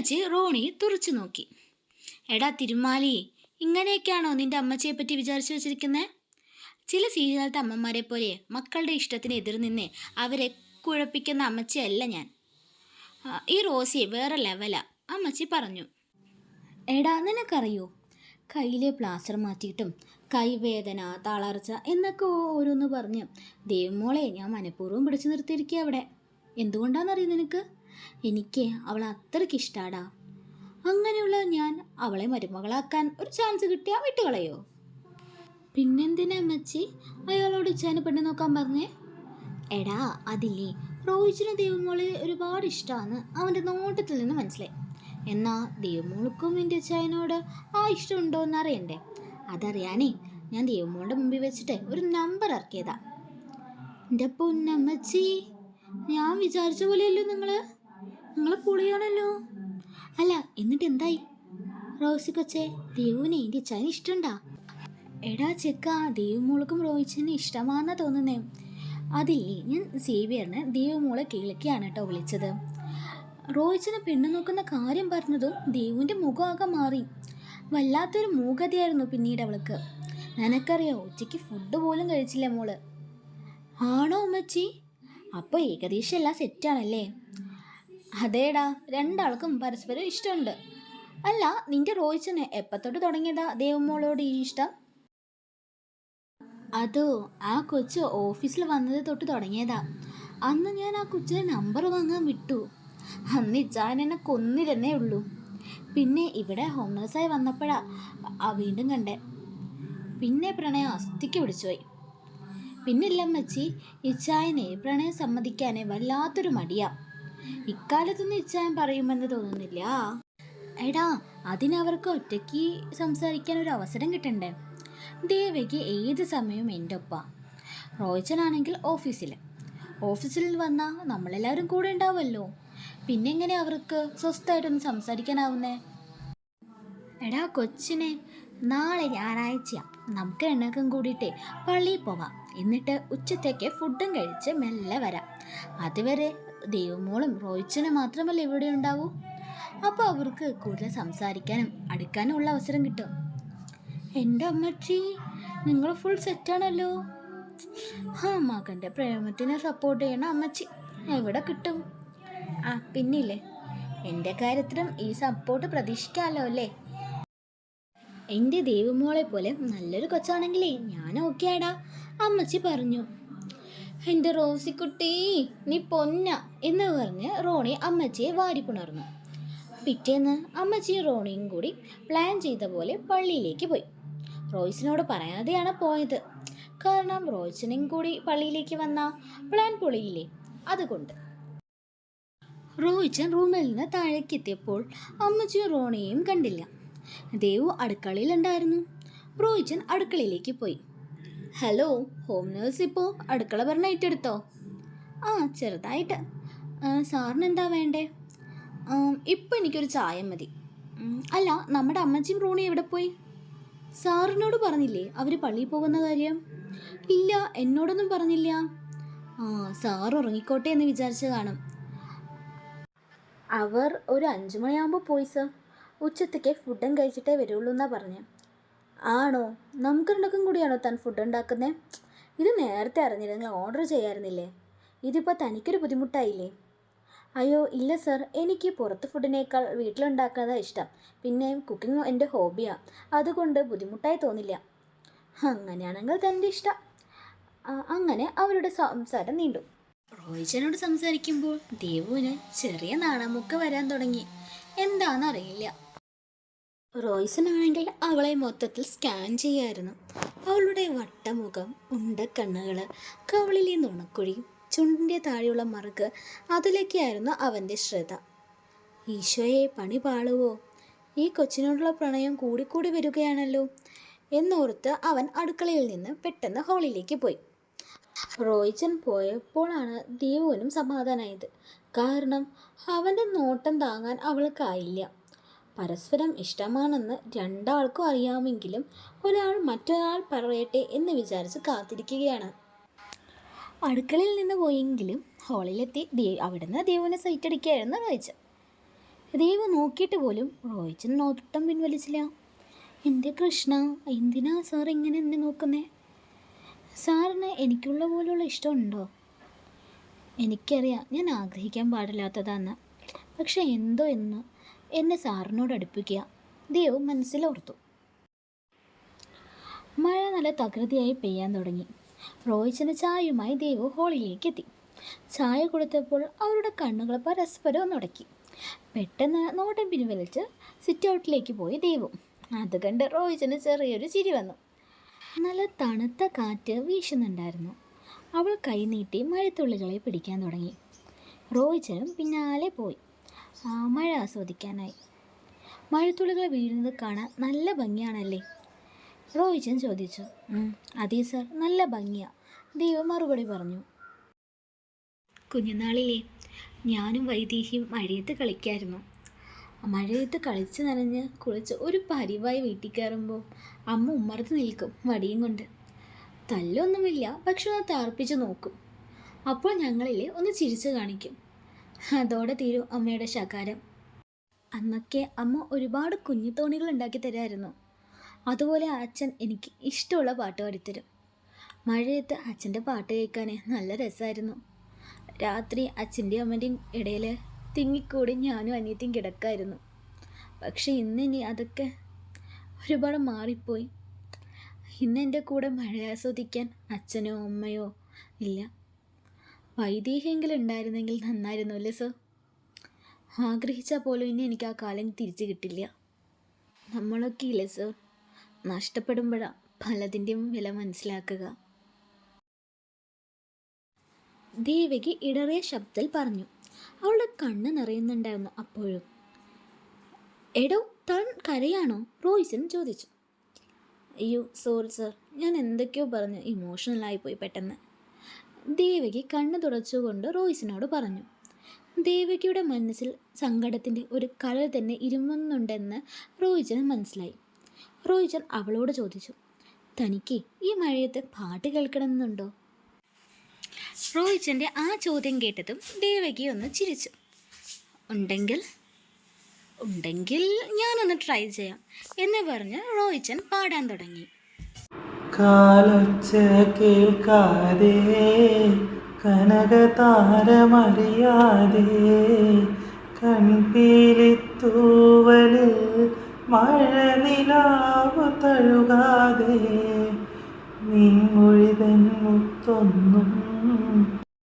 അമ്മച്ചി റോണി തുറച്ചു നോക്കി. എടാ തിരുമാലി, ഇങ്ങനെയൊക്കെയാണോ നിന്റെ അമ്മച്ചിയെ പറ്റി വിചാരിച്ചു വെച്ചിരിക്കുന്നത്? ചില സീരിയലത്തെ അമ്മമാരെ പോലെ മക്കളുടെ ഇഷ്ടത്തിന് എതിർ നിന്ന് അവരെ കുഴപ്പിക്കുന്ന അമ്മച്ചിയല്ല ഞാൻ. ഈ റോസി വേറെ ലെവലാ, അമ്മച്ചി പറഞ്ഞു. എടാ നിനക്കറിയോ, കയ്യിലെ പ്ലാസ്റ്റർ മാറ്റിയിട്ടും കൈവേദന, തളർച്ച എന്നൊക്കെ ഓരോന്ന് പറഞ്ഞ് ദേവമോളെ ഞാൻ മനഃപൂർവ്വം പിടിച്ചു നിർത്തിയിരിക്കുക അവിടെ. എന്തുകൊണ്ടാണെന്നറിയോ നിനക്ക്? എനിക്ക് അവളെ അത്രയ്ക്ക് ഇഷ്ടാടാ. അങ്ങനെയുള്ള ഞാൻ അവളെ മരുമകളാക്കാൻ ഒരു ചാൻസ് കിട്ടിയാൽ വിട്ടുകളയോ? പിന്നെന്തിനാ അമ്മച്ചി അയാളോട് ഇച്ചാന് പെണ്ണ് നോക്കാൻ പറഞ്ഞേ? എടാ അതില്ലേ, റോയിച്ചിന് ദേവമോളെ ഒരുപാട് ഇഷ്ടമാണ് അവൻ്റെ നോട്ടത്തിൽ നിന്ന് മനസ്സിലായി. എന്നാൽ ദേവമോൾക്കും എൻ്റെ അച്ചായനോട് ആ ഇഷ്ടം ഉണ്ടോ എന്ന് അറിയണ്ടേ? അതറിയാനേ ഞാൻ ദേവമോളുടെ മുമ്പിൽ വെച്ചിട്ട് ഒരു നമ്പർ ഇറക്കിയതാ. എൻ്റെ പൊന്നമ്മച്ചി, ഞാൻ വിചാരിച്ച പോലെയല്ലോ നിങ്ങൾ പൊളിയാണല്ലോ. അല്ല എന്നിട്ട് എന്തായി? റോസി കൊച്ചേ, ദേവുവിനെ എൻ്റെ അച്ചായന് ഇഷ്ടമുണ്ടാ? എടാ ചെക്ക, ദേവമോൾക്കും റോയിച്ചിന് ഇഷ്ടമാണെന്നാ തോന്നുന്നേ. അതില്ലേ, ഞാൻ സേവിയറിനെ ദേവമോളെ കിളിക്കാണ് കേട്ടോ വിളിച്ചത്. റോയിച്ചിനെ പെണ്ണ് നോക്കുന്ന കാര്യം പറഞ്ഞതും ദേവുവിൻ്റെ മുഖമാകെ മാറി. വല്ലാത്തൊരു മൂകതയായിരുന്നു പിന്നീട് അവൾക്ക്. നിനക്കറിയോ, ഉച്ചയ്ക്ക് ഫുഡ് പോലും കഴിച്ചില്ല മോള്. ആണോ അമ്മച്ചി? അപ്പോൾ ഏകദേശം എല്ലാം സെറ്റാണല്ലേ? അതേടാ, രണ്ടാൾക്കും പരസ്പരം ഇഷ്ടമുണ്ട്. അല്ല, നിന്റെ റോയിച്ചിന് എപ്പത്തൊട്ട് തുടങ്ങിയതാ ദേവമോളോട് ഈ ഇഷ്ടം? അതോ, ആ കൊച്ച് ഓഫീസിൽ വന്നത് തൊട്ട് തുടങ്ങിയതാ. അന്ന് ഞാൻ ആ കൊച്ചിനെ നമ്പർ വാങ്ങാൻ വിട്ടു. അന്ന് ഇച്ചാൻ എന്നെ കൊന്നില്ലെന്നേ ഉള്ളൂ. പിന്നെ ഇവിടെ ഹോം നേഴ്സായി വന്നപ്പോഴാ വീണ്ടും കണ്ടേ. പിന്നെ പ്രണയം അസ്ഥിക്ക് പിടിച്ചുപോയി. പിന്നില്ലമ്മച്ചി, ഇച്ചായനെ പ്രണയം സമ്മതിക്കാനേ വല്ലാത്തൊരു മടിയാ. ഇക്കാലത്തൊന്നും ഇച്ചായൻ പറയുമെന്ന് തോന്നുന്നില്ല. എടാ, അതിനവർക്ക് ഒറ്റയ്ക്ക് സംസാരിക്കാൻ ഒരു അവസരം കിട്ടണ്ടേ? ദേവയ്ക്ക് ഏത് സമയവും എൻ്റെ ഒപ്പ. റോയിച്ചനാണെങ്കിൽ ഓഫീസിൽ വന്നാൽ നമ്മളെല്ലാവരും കൂടെ ഉണ്ടാവുമല്ലോ. പിന്നെ എങ്ങനെ അവർക്ക് സ്വസ്ഥമായിട്ടൊന്ന് സംസാരിക്കാനാവുന്നേ? എടാ കൊച്ചിനെ, നാളെ ഞായറാഴ്ചയാണ്, നമുക്ക് എണ്ണക്കും കൂടിയിട്ടേ പള്ളിയിൽ പോവാം. എന്നിട്ട് ഉച്ചത്തേക്ക് ഫുഡും കഴിച്ച് മെല്ലെ വരാം. അതുവരെ ദേവമോളും റോയിച്ചനും മാത്രമല്ല ഇവിടെ ഉണ്ടാവൂ. അപ്പോൾ അവർക്ക് കൂടുതൽ സംസാരിക്കാനും അടുക്കാനും ഉള്ള അവസരം കിട്ടും. എൻ്റെ അമ്മച്ചി, നിങ്ങൾ ഫുൾ സെറ്റാണല്ലോ. മകൻ്റെ പ്രേമത്തിനെ സപ്പോർട്ട് ചെയ്യണ അമ്മച്ചി എവിടെ കിട്ടും? പിന്നില്ലേ, എൻ്റെ കാര്യത്തിലും ഈ സപ്പോർട്ട് പ്രതീക്ഷിക്കാമല്ലോ അല്ലേ? എൻ്റെ ദേവമോളെ പോലെ നല്ലൊരു കൊച്ചാണെങ്കിലേ ഞാൻ ഓക്കെ ആടാ, അമ്മച്ചി പറഞ്ഞു. എൻ്റെ റോസിക്കുട്ടി, നീ പൊന്ന എന്ന് പറഞ്ഞ് റോണി അമ്മച്ചിയെ വാരിപ്പുണർന്നു. പിറ്റേന്ന് അമ്മച്ചിയും റോണിയും കൂടി പ്ലാൻ ചെയ്ത പോലെ പള്ളിയിലേക്ക് പോയി. റോയ്സിനോട് പറയാതെയാണ് പോയത്. കാരണം റോയ്സിനും കൂടി പള്ളിയിലേക്ക് വന്ന പ്ലാൻ പൊളിയില്ലേ, അതുകൊണ്ട്. റോയിച്ചൻ റൂമിൽ നിന്ന് താഴേക്ക് എത്തിയപ്പോൾ അമ്മച്ചിയും റോണിയെയും കണ്ടില്ല. ദേവു അടുക്കളയിലുണ്ടായിരുന്നു. റോയിച്ചൻ അടുക്കളയിലേക്ക് പോയി. ഹലോ, ഹോം നേഴ്സ് ഇപ്പോൾ അടുക്കള ഭരണം ഏറ്റെടുത്തോ? ചെറുതായിട്ട്. സാറിന് എന്താ വേണ്ടേ? ഇപ്പം എനിക്കൊരു ചായ മതി. അല്ല, നമ്മുടെ അമ്മച്ചിയും റോണി എവിടെ പോയി? സാറിനോട് പറഞ്ഞില്ലേ അവർ പള്ളിയിൽ പോകുന്ന കാര്യം? ഇല്ല, എന്നോടൊന്നും പറഞ്ഞില്ല. സാർ ഉറങ്ങിക്കോട്ടെ എന്ന് വിചാരിച്ച് കാണും. അവർ ഒരു 5 മണിയാകുമ്പോൾ പോയി സർ. ഉച്ചത്തേക്ക് ഫുഡും കഴിച്ചിട്ടേ വരുള്ളൂ എന്നാ പറഞ്ഞേ. ആണോ? നമുക്ക് രണ്ടൊക്കെ കൂടിയാണോ താൻ ഫുഡ് ഉണ്ടാക്കുന്നത്? ഇത് നേരത്തെ അറിഞ്ഞിരുന്നെങ്കിൽ ഓർഡർ ചെയ്യാമായിരുന്നില്ലേ? ഇതിപ്പോൾ തനിക്കൊരു ബുദ്ധിമുട്ടായില്ലേ? അയ്യോ ഇല്ല സർ, എനിക്ക് പുറത്ത് ഫുഡിനേക്കാൾ വീട്ടിലുണ്ടാക്കുന്നതാണ് ഇഷ്ടം. പിന്നെ കുക്കിംഗ് എൻ്റെ ഹോബിയാണ്, അതുകൊണ്ട് ബുദ്ധിമുട്ടായി തോന്നില്ല. അങ്ങനെയാണെങ്കിൽ തൻ്റെ ഇഷ്ടം. അങ്ങനെ അവരുടെ സംസാരം നീണ്ടു. റോയിച്ചനോട് സംസാരിക്കുമ്പോൾ ദേവുവിന് ചെറിയ നാണമൊക്കെ വരാൻ തുടങ്ങി. എന്താണെന്നറിയില്ല. റോയ്സനാണെങ്കിൽ അവളെ മൊത്തത്തിൽ സ്കാൻ ചെയ്യായിരുന്നു. അവളുടെ വട്ടമുഖം, ഉണ്ടക്കണ്ണുകൾ, കവളിലെ നുണക്കുഴി, ചുണ്ടിൻ്റെ താഴെയുള്ള മറുക്, അതിലേക്കായിരുന്നു അവൻ്റെ ശ്രദ്ധ. ഈശോയെ, പണി പാളുവോ? ഈ കൊച്ചിനോടുള്ള പ്രണയം കൂടിക്കൂടി വരികയാണല്ലോ എന്നോർത്ത് അവൻ അടുക്കളയിൽ നിന്ന് പെട്ടെന്ന് ഹാളിലേക്ക് പോയി. റോയ്ച്ചൻ പോയപ്പോഴാണ് ദേവുവിനും സമാധാനമായത്. കാരണം അവൻ്റെ നോട്ടം താങ്ങാൻ അവൾക്കായില്ല. പരസ്പരം ഇഷ്ടമാണെന്ന് രണ്ടാൾക്കും അറിയാമെങ്കിലും ഒരാൾ മറ്റൊരാൾ പറയട്ടെ എന്ന് വിചാരിച്ച് കാത്തിരിക്കുകയാണ്. അടുക്കളയിൽ നിന്ന് പോയെങ്കിലും ഹാളിലെത്തി അവിടുന്ന് ദേവുവിനെ സൈറ്റടിക്കുകയായിരുന്നു റോയ്ച്ചൻ. ദേവ് നോക്കിയിട്ട് പോലും റോയിച്ചൻ നോട്ടം പിൻവലിച്ചില്ല. എൻ്റെ കൃഷ്ണ, എന്തിനാ സാർ ഇങ്ങനെ എന്നെ നോക്കുന്നേ? സാറിന് എനിക്കുള്ള പോലുള്ള ഇഷ്ടമുണ്ടോ? എനിക്കറിയാം ഞാൻ ആഗ്രഹിക്കാൻ പാടില്ലാത്തതാന്ന്. പക്ഷെ എന്തോ എന്ന് എന്നെ സാറിനോട് അടുപ്പിക്കുക. ദേവ് മനസ്സിലോർത്തു. മഴ നല്ല തകൃതിയായി പെയ്യാൻ തുടങ്ങി. റോയിച്ചന് ചായയുമായി ദേവ് ഹാളിലേക്ക് എത്തി. ചായ കൊടുത്തപ്പോൾ അവരുടെ കണ്ണുകൾ പരസ്പരം ഒന്നുടക്കി. പെട്ടെന്ന് നോട്ടം പിൻവലിച്ച് സിറ്റ് ഔട്ടിലേക്ക് പോയി ദേവു. അത് കണ്ട് റോയിച്ചന് ചെറിയൊരു ചിരി വന്നു. നല്ല തണുത്ത കാറ്റ് വീശുന്നുണ്ടായിരുന്നു. അവൾ കൈനീട്ടി മഴത്തുള്ളികളെ പിടിക്കാൻ തുടങ്ങി. റോയിച്ചനും പിന്നാലെ പോയി മഴ ആസ്വദിക്കാനായി. മഴത്തുള്ളികൾ വീഴുന്നത് കാണാൻ നല്ല ഭംഗിയാണല്ലേ? റോയിച്ചൻ ചോദിച്ചു. അതെ സർ, നല്ല ഭംഗിയാ, ദേവ് മറുപടി പറഞ്ഞു. കുഞ്ഞുനാളിലെ ഞാനും വൈദേഹിയും മഴയത്ത് കളിക്കായിരുന്നു. മഴയത്ത് കളിച്ച് നനഞ്ഞ് കുളിച്ച് ഒരു പരിവായി വീട്ടിൽ കയറുമ്പോൾ അമ്മ ഉമ്മറത്ത് നിൽക്കും വടിയും കൊണ്ട്. തല്ലൊന്നുമില്ല, പക്ഷെ ഒന്ന് താർപ്പിച്ച് നോക്കും. അപ്പോൾ ഞങ്ങളിലെ ഒന്ന് ചിരിച്ചു കാണിക്കും. അതോടെ തീരും അമ്മയുടെ ശകാരം. അന്നൊക്കെ അമ്മ ഒരുപാട് കുഞ്ഞു തോണികൾ ഉണ്ടാക്കി തരായിരുന്നു. അതുപോലെ അച്ഛൻ എനിക്ക് ഇഷ്ടമുള്ള പാട്ട് പാടിത്തരും. മഴയത്ത് അച്ഛൻ്റെ പാട്ട് കേൾക്കാൻ നല്ല രസമായിരുന്നു. രാത്രി അച്ഛൻ്റെയും അമ്മൻ്റെയും ഇടയിൽ തിങ്ങിക്കൂടി ഞാനും അനിയത്തിയും കിടക്കായിരുന്നു. പക്ഷെ ഇന്നിനി അതൊക്കെ ഒരുപാട് മാറിപ്പോയി. ഇന്ന് എൻ്റെ കൂടെ മഴ ആസ്വദിക്കാൻ അച്ഛനോ അമ്മയോ ഇല്ല. വൈദേഹിയെങ്കിലും ഉണ്ടായിരുന്നെങ്കിൽ നന്നായിരുന്നു അല്ലേ സർ? ആഗ്രഹിച്ചാൽ പോലും ഇനി എനിക്ക് ആ കാലം തിരിച്ചു കിട്ടില്ല. നമ്മളൊക്കെ ഇല്ലേ സർ, നഷ്ടപ്പെടുമ്പോഴാണ് പലതിൻ്റെയും വില മനസ്സിലാക്കുക. ദേവകി ഇടറിയ ശബ്ദത്തിൽ പറഞ്ഞു. അവളുടെ കണ്ണ് നിറയുന്നുണ്ടായിരുന്നു അപ്പോഴും. എടോ, താൻ കരയാണോ? റോയിച്ചൻ ചോദിച്ചു. അയ്യോ സോറി സർ, ഞാൻ എന്തൊക്കെയോ പറഞ്ഞ് ഇമോഷണലായിപ്പോയി പെട്ടെന്ന്. ദേവകി കണ്ണ് തുടച്ചുകൊണ്ട് റോയിച്ചനോട് പറഞ്ഞു. ദേവകിയുടെ മനസ്സിൽ സങ്കടത്തിൻ്റെ ഒരു കടൽ തന്നെ ഇരുമുന്നുണ്ടെന്ന് റോയിച്ചന് മനസ്സിലായി. റോയിച്ചൻ അവളോട് ചോദിച്ചു, തനിക്ക് ഈ മഴയത്ത് പാട്ട് കേൾക്കണമെന്നുണ്ടോ? റോയിച്ചൻ്റെ ആ ചോദ്യം കേട്ടതും ദേവകി ഒന്ന് ചിരിച്ചു. ഉണ്ടെങ്കിൽ ഞാനൊന്ന് ട്രൈ ചെയ്യാം എന്ന് പറഞ്ഞ് റോയിച്ചൻ പാടാൻ തുടങ്ങി. കാലൊച്ച കേൾക്കാതെ കനകതാരമറിയാതെ കൺപീലിത്തൂവലിൽ മഴനിലാവ് തഴുകാതെ നിൻമൊഴിതൻ മുത്തൊന്നും